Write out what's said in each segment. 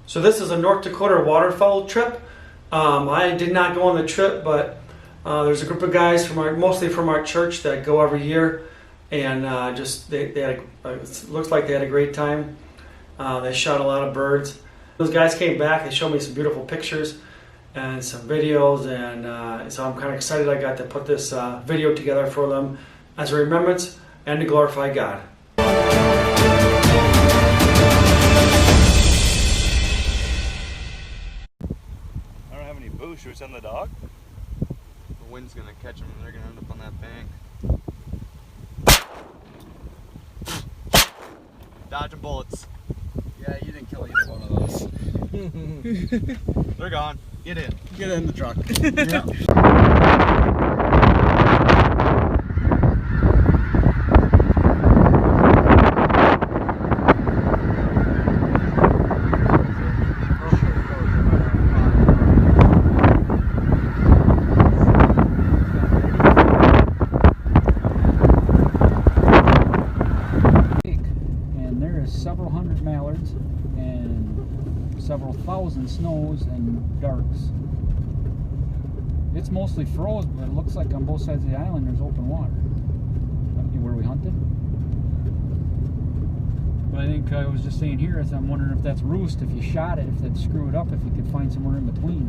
So this is a North Dakota waterfowl trip. I did not go on the trip, but there's a group of guys mostly from our church that go every year, and it looks like they had a great time. They shot a lot of birds. Those guys came back. They showed me some beautiful pictures and some videos, and so I'm kind of excited I got to put this video together for them as a remembrance and to glorify God. Should we send the dog? The wind's gonna catch them and they're gonna end up on that bank. Dodging bullets. Yeah, you didn't kill either one of those. They're gone. Get in. Get in the truck. Yeah. Several hundred mallards and several thousand snows and darks. It's mostly froze, but it looks like on both sides of the island there's open water. Where we hunted. But I think I was just saying here, I'm wondering if that's roost, if you shot it, if they'd screw it up, if you could find somewhere in between.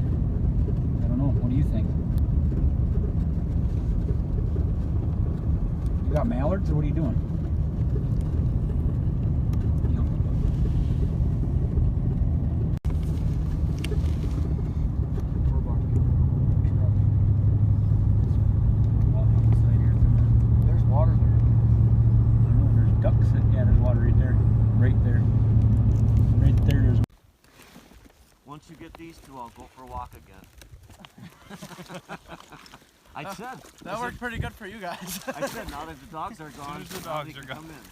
I don't know. What do you think? You got mallards, or what are you doing? Once you get these two, I'll go for a walk again. I said Worked pretty good for you guys. I said now that the dogs are gone, the dogs are gone. Come in.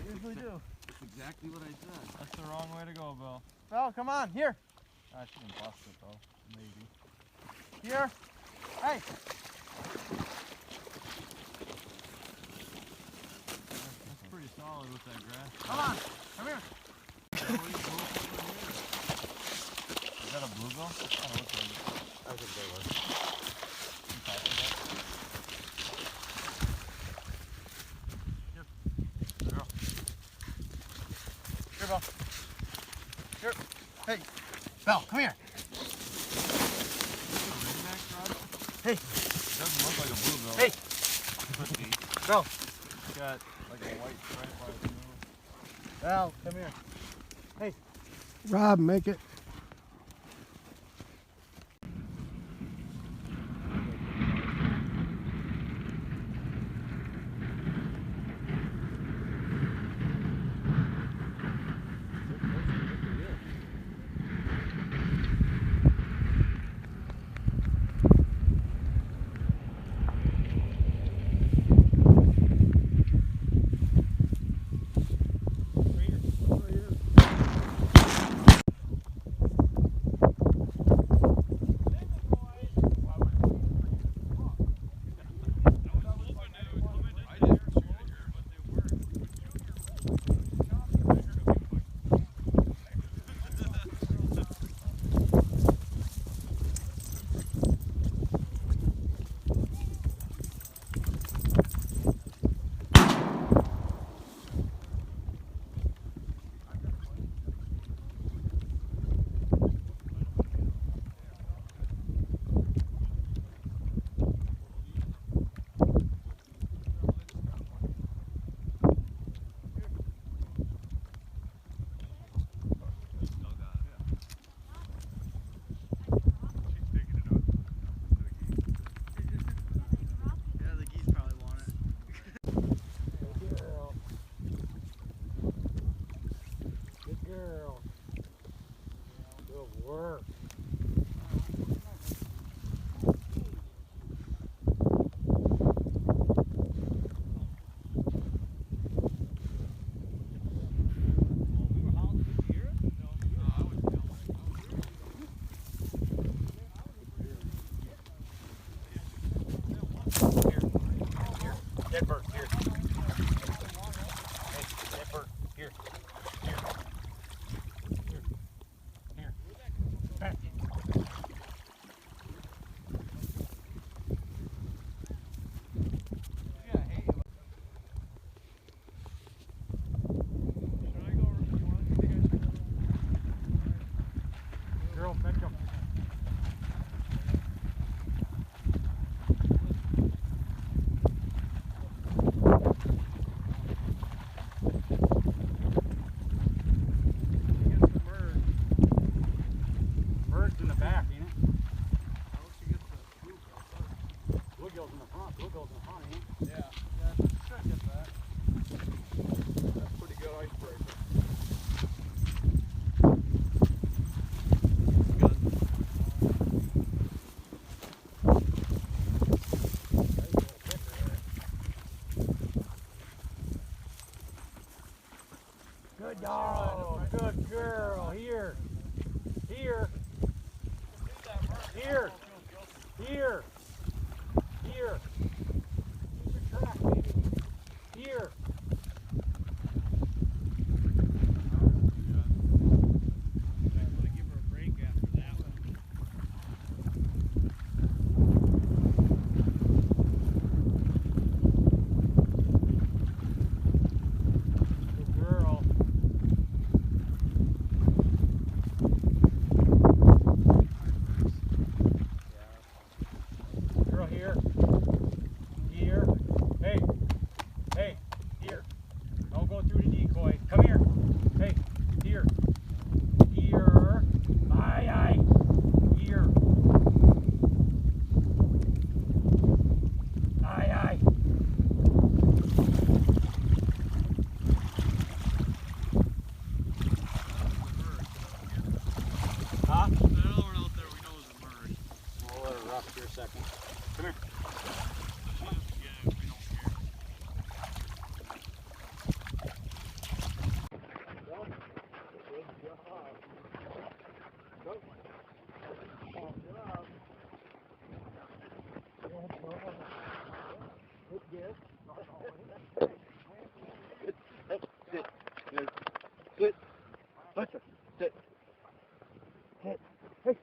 They usually do. That's exactly what I said. That's the wrong way to go, Bill. Bill, come on, here. I shouldn't bust it though. Maybe. Here. Hey. That's pretty solid with that grass. Come on, come here. Is that a bluegill? I don't know what it is. I think they were. Here. Girl. Here, Belle. Here. Hey. Belle, come here. Hey. Doesn't look like a bluegill. Hey. Belle. It's got like a white stripe by its nose. Belle, come here. Hey. Rob, make it. Dead bird, here. Hey, dead bird, here. Here. Here. Here. Here. Here. Keep your track, baby. Here. Sit. Sit. Sit. Sit. Hey.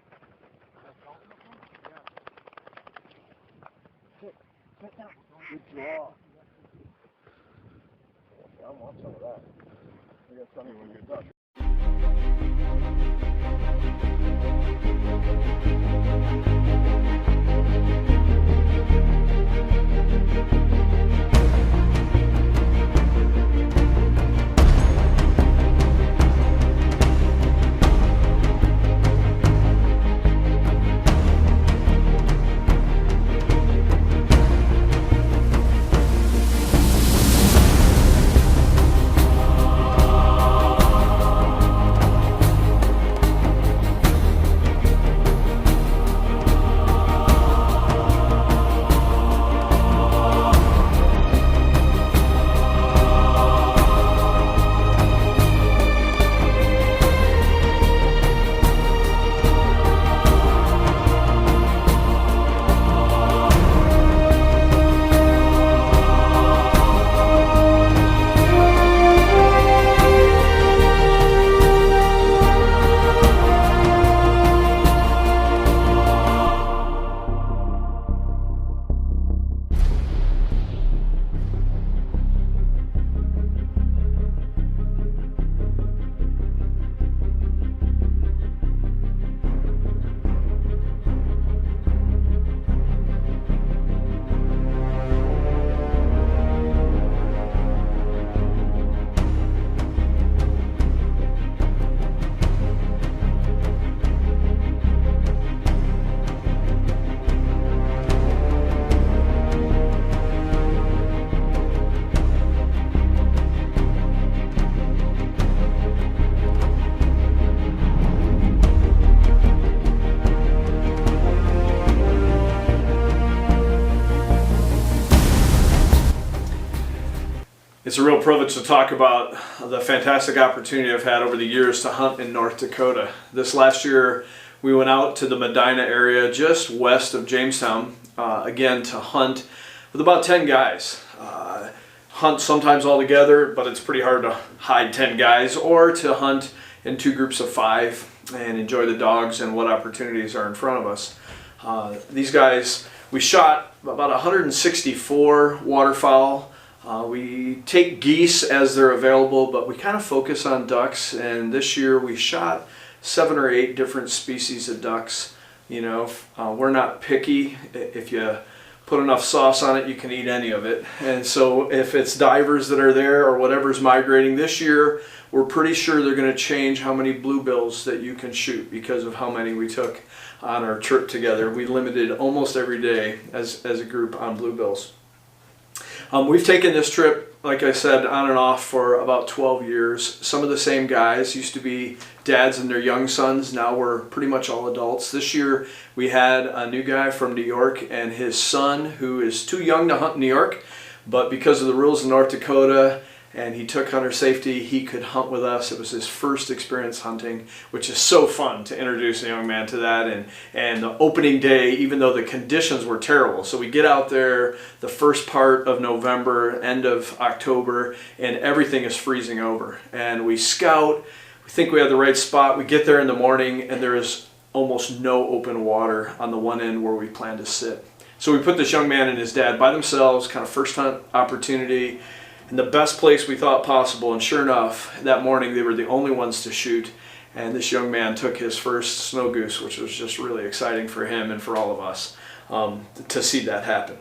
Sit. Sit down. Good job. I want some of that. I got something when you're done. It's a real privilege to talk about the fantastic opportunity I've had over the years to hunt in North Dakota. This last year we went out to the Medina area just west of Jamestown, again to hunt with about 10 guys. Hunt sometimes all together, but it's pretty hard to hide 10 guys, or to hunt in 2 groups of 5 and enjoy the dogs and what opportunities are in front of us. These guys, we shot about 164 waterfowl. We take geese as they're available, but we kind of focus on ducks, and this year we shot 7 or 8 different species of ducks. You know, we're not picky. If you put enough sauce on it, you can eat any of it. And so if it's divers that are there or whatever's migrating this year, we're pretty sure they're going to change how many bluebills that you can shoot because of how many we took on our trip together. We limited almost every day as a group on bluebills. We've taken this trip, like I said, on and off for about 12 years. Some of the same guys used to be dads and their young sons. Now we're pretty much all adults. This year we had a new guy from New York and his son, who is too young to hunt in New York, but because of the rules in North Dakota and he took hunter safety. He could hunt with us. It was his first experience hunting, which is so fun to introduce a young man to that. And the opening day, even though the conditions were terrible, so we get out there the first part of November, end of October, and everything is freezing over. And we scout. We think we have the right spot. We get there in the morning, and there is almost no open water on the one end where we plan to sit. So we put this young man and his dad by themselves, kind of first hunt opportunity, in the best place we thought possible. And sure enough, that morning they were the only ones to shoot. And this young man took his first snow goose, which was just really exciting for him and for all of us to see that happen.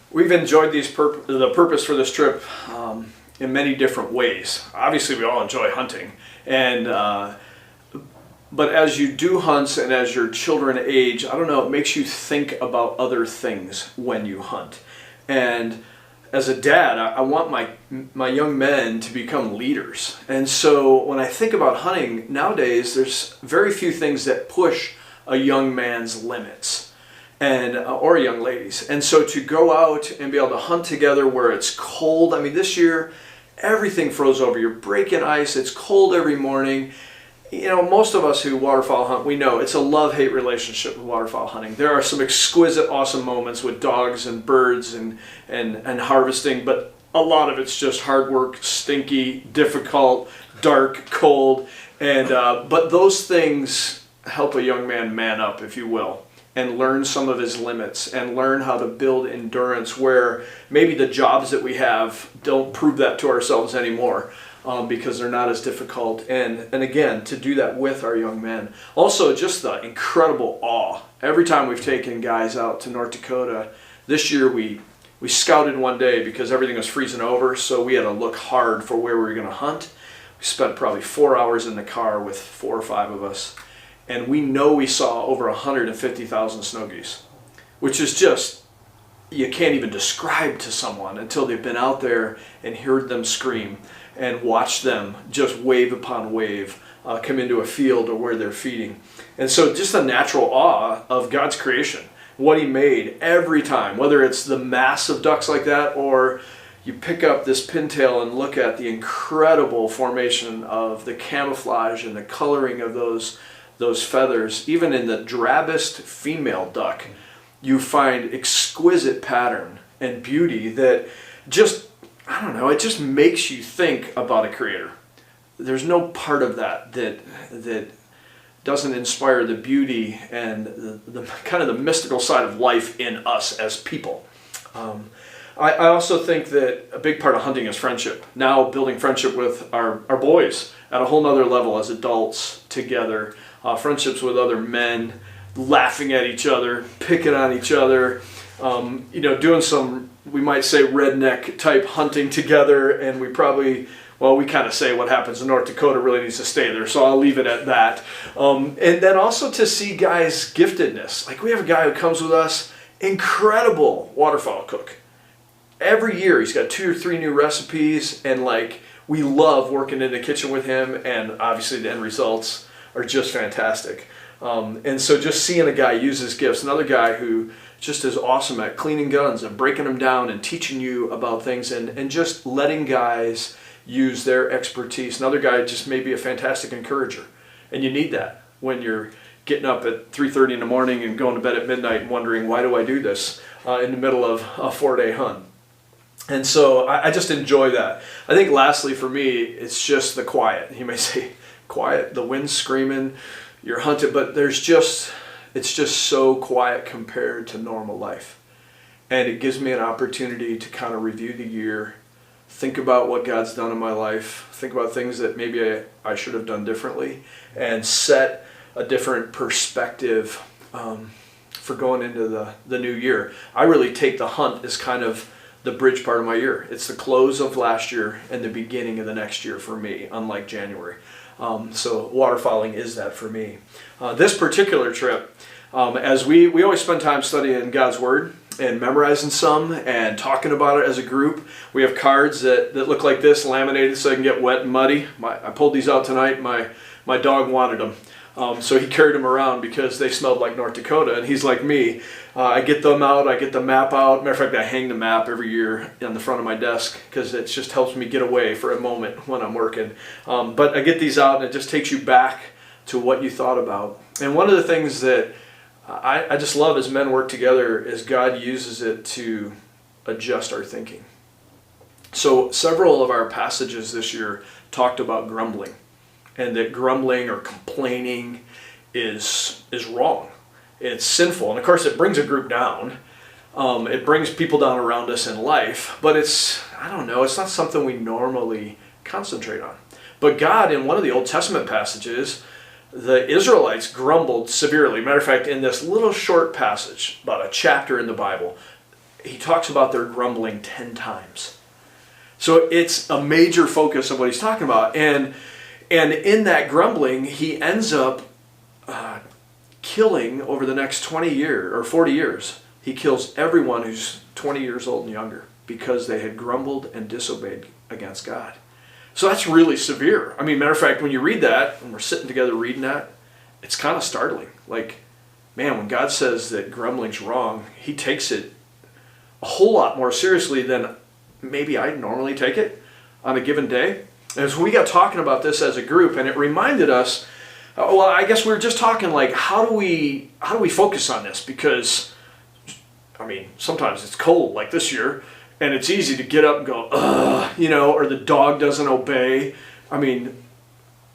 We've enjoyed the purpose for this trip in many different ways. Obviously, we all enjoy hunting, but as you do hunts and as your children age, I don't know, it makes you think about other things when you hunt. And as a dad, I want my young men to become leaders. And so when I think about hunting nowadays, there's very few things that push a young man's limits, or a young lady's. And so to go out and be able to hunt together where it's cold, I mean, this year everything froze over. You're breaking ice, it's cold every morning. You know, most of us who waterfowl hunt, we know it's a love-hate relationship with waterfowl hunting. There are some exquisite, awesome moments with dogs and birds and harvesting, but a lot of it's just hard work, stinky, difficult, dark, cold, and but those things help a young man up, if you will, and learn some of his limits and learn how to build endurance where maybe the jobs that we have don't prove that to ourselves anymore. Because they're not as difficult, and again, to do that with our young men. Also, just the incredible awe. Every time we've taken guys out to North Dakota, this year we scouted one day because everything was freezing over, so we had to look hard for where we were going to hunt. We spent probably 4 hours in the car with 4 or 5 of us, and we know we saw over 150,000 snow geese, which is just, you can't even describe to someone until they've been out there and heard them scream and watch them just wave upon wave come into a field or where they're feeding. And so just the natural awe of God's creation, what he made every time, whether it's the mass of ducks like that, or you pick up this pintail and look at the incredible formation of the camouflage and the coloring of those feathers. Even in the drabbest female duck, you find exquisite pattern and beauty that just, I don't know, it just makes you think about a creator. There's no part of that doesn't inspire the beauty and the kind of the mystical side of life in us as people. I also think that a big part of hunting is friendship. Now building friendship with our boys at a whole nother level as adults together. Friendships with other men, laughing at each other, picking on each other, doing some, we might say, redneck type hunting together. And we probably, we kind of say what happens in North Dakota really needs to stay there, so I'll leave it at that. And then also to see guys' giftedness. Like, we have a guy who comes with us, incredible waterfowl cook. Every year he's got 2 or 3 new recipes, and we love working in the kitchen with him, and obviously the end results are just fantastic. And so just seeing a guy use his gifts, another guy who just is awesome at cleaning guns and breaking them down and teaching you about things, and just letting guys use their expertise. Another guy just may be a fantastic encourager, and you need that when you're getting up at 3:30 in the morning and going to bed at midnight and wondering, why do I do this in the middle of a 4-day hunt? And so I just enjoy that. I think lastly for me, it's just the quiet. You may say, quiet, the wind's screaming, you're hunted, but it's just so quiet compared to normal life. And it gives me an opportunity to kind of review the year, think about what God's done in my life, think about things that maybe I should have done differently, and set a different perspective for going into the new year. I really take the hunt as kind of the bridge part of my year. It's the close of last year and the beginning of the next year for me, unlike January. So waterfowling is that for me. This particular trip, as we always spend time studying God's Word and memorizing some and talking about it as a group. We have cards that look like this, laminated so they can get wet and muddy. I pulled these out tonight. My dog wanted them. So he carried them around because they smelled like North Dakota, and he's like me. I get them out, I get the map out. Matter of fact, I hang the map every year on the front of my desk because it just helps me get away for a moment when I'm working. But I get these out, and it just takes you back to what you thought about. And one of the things that I just love as men work together is God uses it to adjust our thinking. So several of our passages this year talked about grumbling, and that grumbling or complaining is wrong. It's sinful, and of course it brings a group down. It brings people down around us in life, but it's not something we normally concentrate on. But God, in one of the Old Testament passages, the Israelites grumbled severely. Matter of fact, in this little short passage, about a chapter in the Bible, he talks about their grumbling 10 times. So it's a major focus of what he's talking about. And in that grumbling, he ends up killing over the next 20 years or 40 years. He kills everyone who's 20 years old and younger because they had grumbled and disobeyed against God. So that's really severe. I mean, matter of fact, when you read that, and we're sitting together reading that, it's kind of startling. Like, man, when God says that grumbling's wrong, he takes it a whole lot more seriously than maybe I normally take it on a given day. And as we got talking about this as a group, and it reminded us, well, I guess we were just talking like, how do we focus on this? Because, I mean, sometimes it's cold like this year, and it's easy to get up and go, ugh, or the dog doesn't obey. I mean,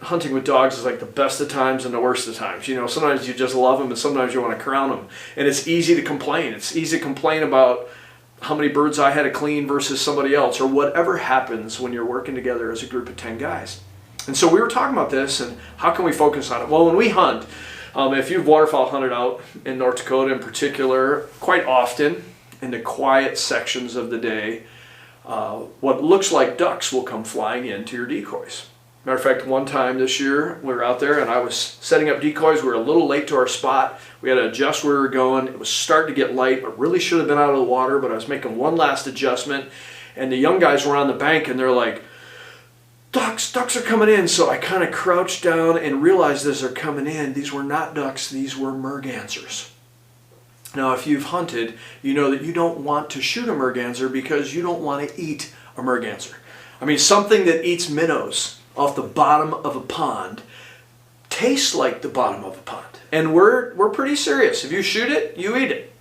hunting with dogs is like the best of times and the worst of times. Sometimes you just love them, and sometimes you want to crown them. And it's easy to complain. It's easy to complain about how many birds I had to clean versus somebody else, or whatever happens when you're working together as a group of 10 guys. And so we were talking about this, and how can we focus on it? Well, when we hunt, if you've waterfowl hunted out in North Dakota in particular, quite often in the quiet sections of the day, what looks like ducks will come flying into your decoys. Matter of fact, one time this year, we were out there and I was setting up decoys. We were a little late to our spot. We had to adjust where we were going. It was starting to get light. I really should have been out of the water, but I was making one last adjustment. And the young guys were on the bank and they're like, ducks are coming in. So I kind of crouched down and realized as they're coming in, these were not ducks, these were mergansers. Now, if you've hunted, you know that you don't want to shoot a merganser because you don't want to eat a merganser. I mean, something that eats minnows off the bottom of a pond tastes like the bottom of a pond. And we're pretty serious. If you shoot it, you eat it.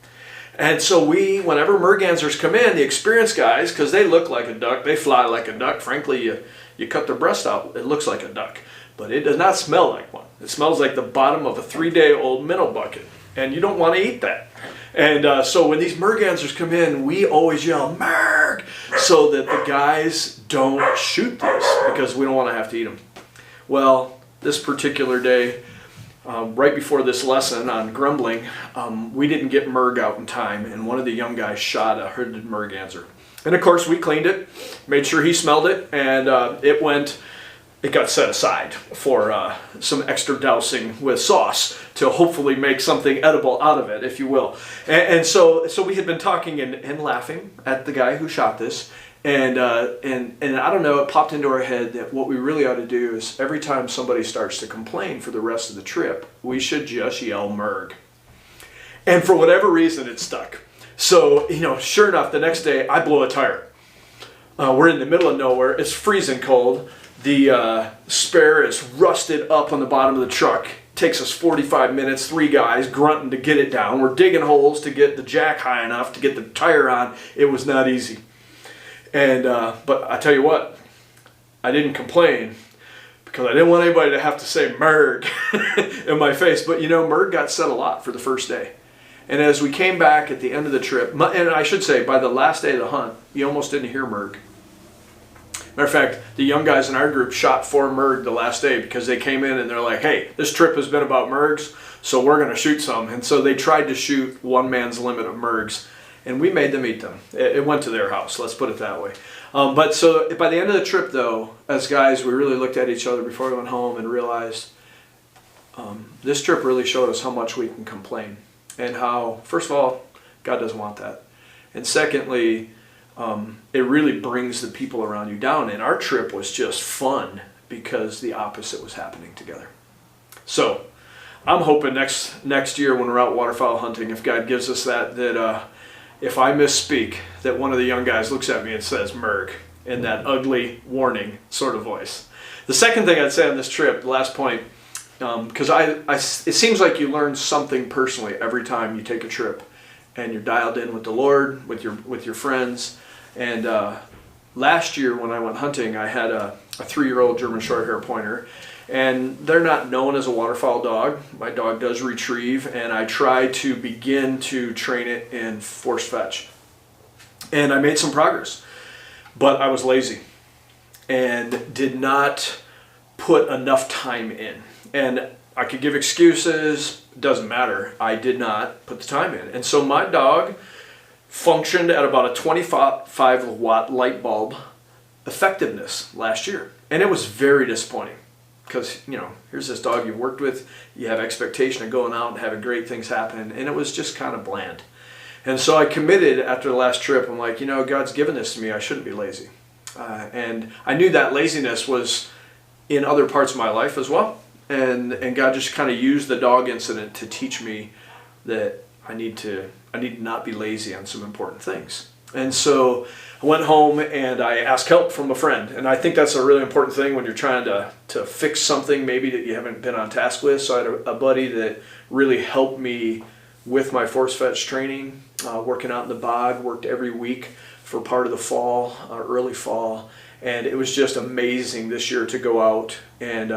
And so whenever mergansers come in, the experienced guys, because they look like a duck, they fly like a duck. Frankly, you cut their breast out, it looks like a duck. But it does not smell like one. It smells like the bottom of a 3-day-old minnow bucket. And you don't want to eat that. And so when these mergansers come in, we always yell, "Merg!" so that the guys don't shoot these because we don't want to have to eat them. Well, this particular day, right before this lesson on grumbling, we didn't get merg out in time, and one of the young guys shot a hooded merganser. And of course, we cleaned it, made sure he smelled it, and it got set aside for some extra dousing with sauce to hopefully make something edible out of it, if you will. And so we had been talking and laughing at the guy who shot this, and I don't know, it popped into our head that what we really ought to do is every time somebody starts to complain for the rest of the trip, we should just yell merg. And for whatever reason, it stuck. So, sure enough, the next day I blow a tire. We're in the middle of nowhere. It's freezing cold. The spare is rusted up on the bottom of the truck. Takes us 45 minutes, 3 guys grunting to get it down. We're digging holes to get the jack high enough to get the tire on. It was not easy. And but I tell you what, I didn't complain because I didn't want anybody to have to say merg in my face. But merg got said a lot for the first day. And as we came back at the end of the trip, and I should say by the last day of the hunt, you almost didn't hear merg. Matter of fact, the young guys in our group shot 4 merg the last day because they came in and they're like, hey, this trip has been about mergs, so we're going to shoot some. And so they tried to shoot one man's limit of mergs, and we made them eat them. It went to their house, let's put it that way. But so by the end of the trip, though, as guys, we really looked at each other before we went home and realized this trip really showed us how much we can complain. And how, first of all, God doesn't want that. And secondly, it really brings the people around you down. And our trip was just fun because the opposite was happening together. So I'm hoping next year when we're out waterfowl hunting, if God gives us that if I misspeak, that one of the young guys looks at me and says "Merg" in that ugly warning sort of voice. The second thing I'd say on this trip, the last point, because it seems like you learn something personally every time you take a trip, and you're dialed in with the Lord, with your friends. And last year when I went hunting, I had a 3-year-old German Shorthair Pointer, and they're not known as a waterfowl dog. My dog does retrieve, and I tried to begin to train it in force fetch, and I made some progress, but I was lazy and did not put enough time in. And I could give excuses, doesn't matter. I did not put the time in. And so my dog functioned at about a 25 watt light bulb effectiveness last year. And it was very disappointing because, here's this dog you've worked with, you have expectation of going out and having great things happen, and it was just kind of bland. And so I committed after the last trip. I'm like, God's given this to me. I shouldn't be lazy. And I knew that laziness was in other parts of my life as well. And God just kind of used the dog incident to teach me that I need to not be lazy on some important things. And so I went home and I asked help from a friend. And I think that's a really important thing when you're trying to fix something maybe that you haven't been on task with. So I had a buddy that really helped me with my force fetch training, working out in the bog, worked every week for part of the fall, early fall. And it was just amazing this year to go out. And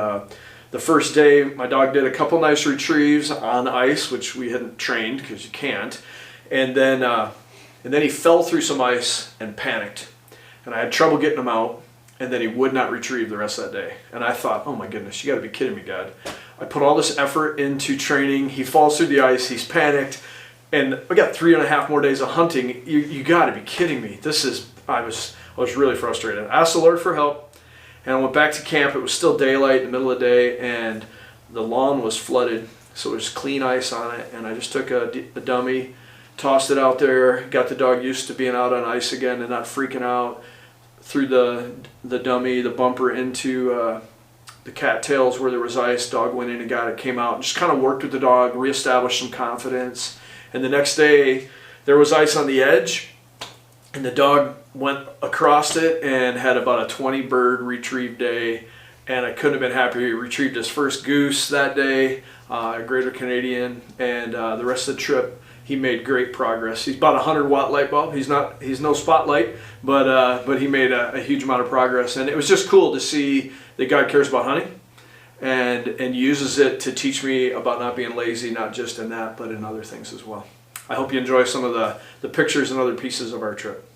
the first day, my dog did a couple nice retrieves on ice, which we hadn't trained because you can't. And then he fell through some ice and panicked. And I had trouble getting him out. And then he would not retrieve the rest of that day. And I thought, oh my goodness, you got to be kidding me, God. I put all this effort into training. He falls through the ice. He's panicked. And we got 3.5 more days of hunting. You got to be kidding me. I was really frustrated. I asked the Lord for help. And I went back to camp. It was still daylight in the middle of the day, and the lawn was flooded, so there's clean ice on it. And I just took a dummy, tossed it out there, got the dog used to being out on ice again and not freaking out, threw the dummy, the bumper into the cattails where there was ice. Dog went in and got it, came out, and just kind of worked with the dog, reestablished some confidence. And the next day, there was ice on the edge, and the dog went across it and had about a 20 bird retrieve day, and I couldn't have been happier. He retrieved his first goose that day, a Greater Canadian, and the rest of the trip he made great progress. He's about a 100 watt light bulb. He's no spotlight, but he made a huge amount of progress, and it was just cool to see that God cares about hunting and uses it to teach me about not being lazy, not just in that, but in other things as well. I hope you enjoy some of the pictures and other pieces of our trip.